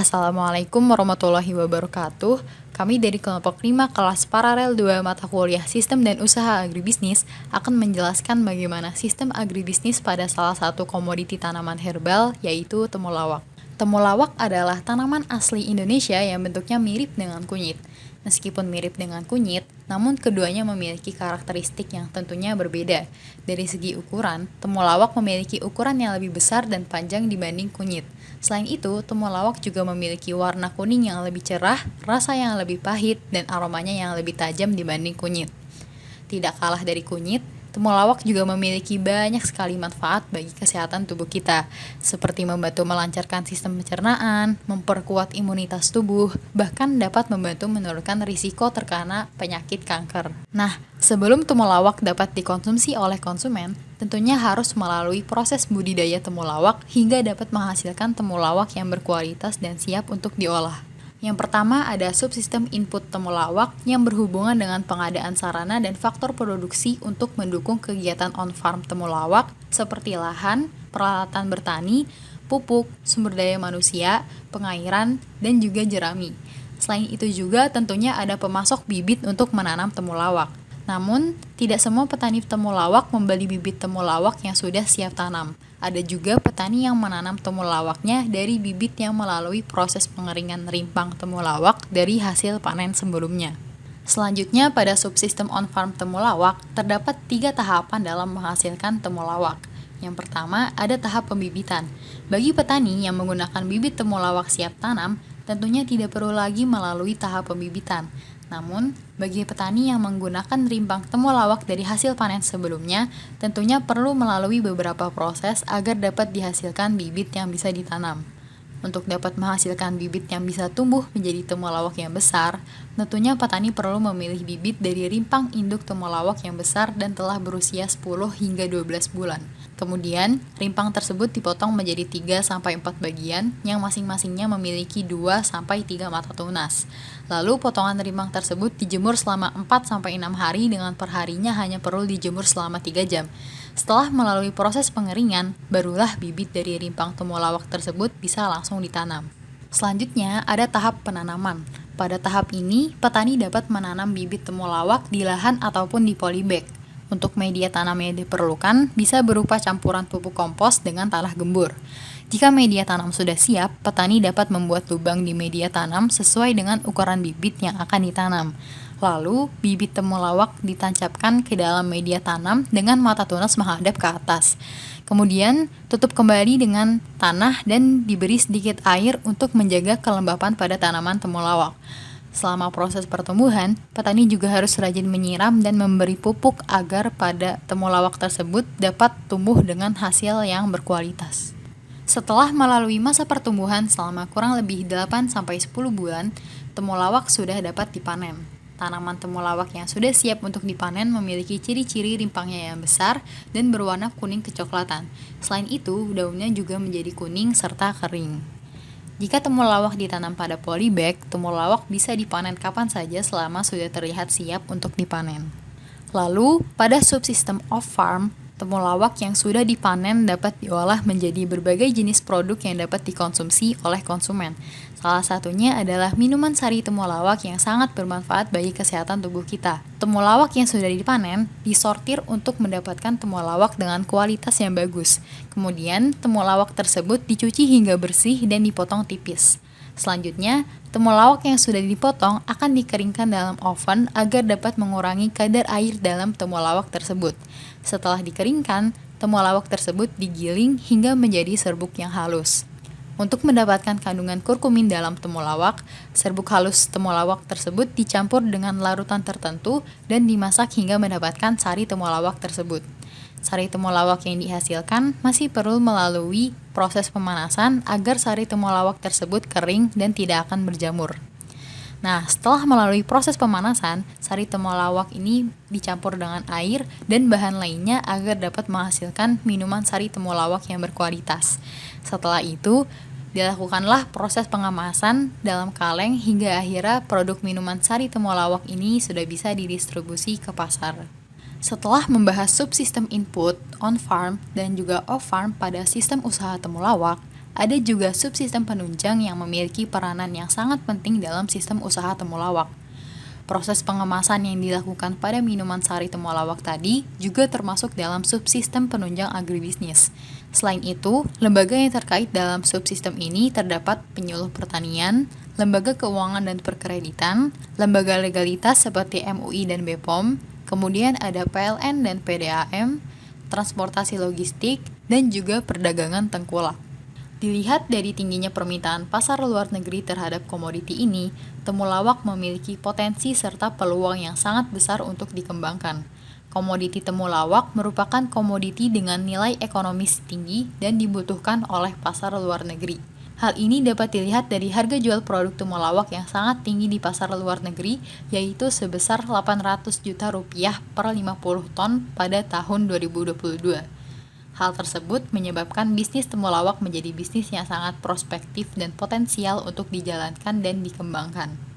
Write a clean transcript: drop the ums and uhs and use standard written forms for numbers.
Assalamualaikum warahmatullahi wabarakatuh. Kami dari kelompok 5 kelas paralel 2 mata kuliah Sistem dan Usaha Agribisnis akan menjelaskan bagaimana sistem agribisnis pada salah satu komoditi tanaman herbal, yaitu temulawak. Temulawak adalah tanaman asli Indonesia yang bentuknya mirip dengan kunyit. Meskipun mirip dengan kunyit, namun keduanya memiliki karakteristik yang tentunya berbeda. Dari segi ukuran, temulawak memiliki ukuran yang lebih besar dan panjang dibanding kunyit. Selain itu, temulawak juga memiliki warna kuning yang lebih cerah, rasa yang lebih pahit, dan aromanya yang lebih tajam dibanding kunyit. Tidak kalah dari kunyit, temulawak juga memiliki banyak sekali manfaat bagi kesehatan tubuh kita, seperti membantu melancarkan sistem pencernaan, memperkuat imunitas tubuh, bahkan dapat membantu menurunkan risiko terkena penyakit kanker. Nah, sebelum temulawak dapat dikonsumsi oleh konsumen, tentunya harus melalui proses budidaya temulawak hingga dapat menghasilkan temulawak yang berkualitas dan siap untuk diolah. Yang pertama ada subsistem input temulawak yang berhubungan dengan pengadaan sarana dan faktor produksi untuk mendukung kegiatan on-farm temulawak seperti lahan, peralatan bertani, pupuk, sumber daya manusia, pengairan, dan juga jerami. Selain itu juga tentunya ada pemasok bibit untuk menanam temulawak. Namun, tidak semua petani temulawak membeli bibit temulawak yang sudah siap tanam. Ada juga petani yang menanam temulawaknya dari bibit yang melalui proses pengeringan rimpang temulawak dari hasil panen sebelumnya. Selanjutnya, pada subsistem on-farm temulawak, terdapat 3 tahapan dalam menghasilkan temulawak. Yang pertama, ada tahap pembibitan. Bagi petani yang menggunakan bibit temulawak siap tanam, tentunya tidak perlu lagi melalui tahap pembibitan. Namun, bagi petani yang menggunakan rimpang temulawak dari hasil panen sebelumnya, tentunya perlu melalui beberapa proses agar dapat dihasilkan bibit yang bisa ditanam. Untuk dapat menghasilkan bibit yang bisa tumbuh menjadi temulawak yang besar, tentunya petani perlu memilih bibit dari rimpang induk temulawak yang besar dan telah berusia 10 hingga 12 bulan. Kemudian, rimpang tersebut dipotong menjadi 3-4 bagian yang masing-masingnya memiliki 2-3 mata tunas. Lalu, potongan rimpang tersebut dijemur selama 4-6 hari dengan perharinya hanya perlu dijemur selama 3 jam. Setelah melalui proses pengeringan, barulah bibit dari rimpang temulawak tersebut bisa langsung ditanam. Selanjutnya, ada tahap penanaman. Pada tahap ini, petani dapat menanam bibit temulawak di lahan ataupun di polybag. Untuk media tanam yang diperlukan bisa berupa campuran pupuk kompos dengan tanah gembur. Jika media tanam sudah siap, petani dapat membuat lubang di media tanam sesuai dengan ukuran bibit yang akan ditanam. Lalu, bibit temulawak ditancapkan ke dalam media tanam dengan mata tunas menghadap ke atas. Kemudian, tutup kembali dengan tanah dan diberi sedikit air untuk menjaga kelembapan pada tanaman temulawak. Selama proses pertumbuhan, petani juga harus rajin menyiram dan memberi pupuk agar pada temulawak tersebut dapat tumbuh dengan hasil yang berkualitas. Setelah melalui masa pertumbuhan selama kurang lebih 8-10 bulan, temulawak sudah dapat dipanen. Tanaman temulawak yang sudah siap untuk dipanen memiliki ciri-ciri rimpangnya yang besar dan berwarna kuning kecoklatan. Selain itu, daunnya juga menjadi kuning serta kering. Jika temulawak ditanam pada polybag, temulawak bisa dipanen kapan saja selama sudah terlihat siap untuk dipanen. Lalu, pada subsistem off-farm, temulawak yang sudah dipanen dapat diolah menjadi berbagai jenis produk yang dapat dikonsumsi oleh konsumen. Salah satunya adalah minuman sari temulawak yang sangat bermanfaat bagi kesehatan tubuh kita. Temulawak yang sudah dipanen disortir untuk mendapatkan temulawak dengan kualitas yang bagus. Kemudian, temulawak tersebut dicuci hingga bersih dan dipotong tipis. Selanjutnya, temulawak yang sudah dipotong akan dikeringkan dalam oven agar dapat mengurangi kadar air dalam temulawak tersebut. Setelah dikeringkan, temulawak tersebut digiling hingga menjadi serbuk yang halus. Untuk mendapatkan kandungan kurkumin dalam temulawak, serbuk halus temulawak tersebut dicampur dengan larutan tertentu dan dimasak hingga mendapatkan sari temulawak tersebut. Sari temulawak yang dihasilkan masih perlu melalui proses pemanasan agar sari temulawak tersebut kering dan tidak akan berjamur. Nah, setelah melalui proses pemanasan, sari temulawak ini dicampur dengan air dan bahan lainnya agar dapat menghasilkan minuman sari temulawak yang berkualitas. Setelah itu, dilakukanlah proses pengemasan dalam kaleng hingga akhirnya produk minuman sari temulawak ini sudah bisa didistribusi ke pasar. Setelah membahas subsistem input, on-farm, dan juga off-farm pada sistem usaha temulawak, Ada juga subsistem penunjang yang memiliki peranan yang sangat penting dalam sistem usaha temulawak. Proses pengemasan yang dilakukan pada minuman sari temulawak tadi juga termasuk dalam subsistem penunjang agribisnis. Selain itu, lembaga yang terkait dalam subsistem ini terdapat penyuluh pertanian, lembaga keuangan dan perkreditan, lembaga legalitas seperti MUI dan BPOM, kemudian ada PLN dan PDAM, transportasi logistik, dan juga perdagangan tengkulak. Dilihat dari tingginya permintaan pasar luar negeri terhadap komoditi ini, temulawak memiliki potensi serta peluang yang sangat besar untuk dikembangkan. Komoditi temulawak merupakan komoditi dengan nilai ekonomis tinggi dan dibutuhkan oleh pasar luar negeri. Hal ini dapat dilihat dari harga jual produk temulawak yang sangat tinggi di pasar luar negeri, yaitu sebesar 800 juta rupiah per 50 ton pada tahun 2022. Hal tersebut menyebabkan bisnis temulawak menjadi bisnis yang sangat prospektif dan potensial untuk dijalankan dan dikembangkan.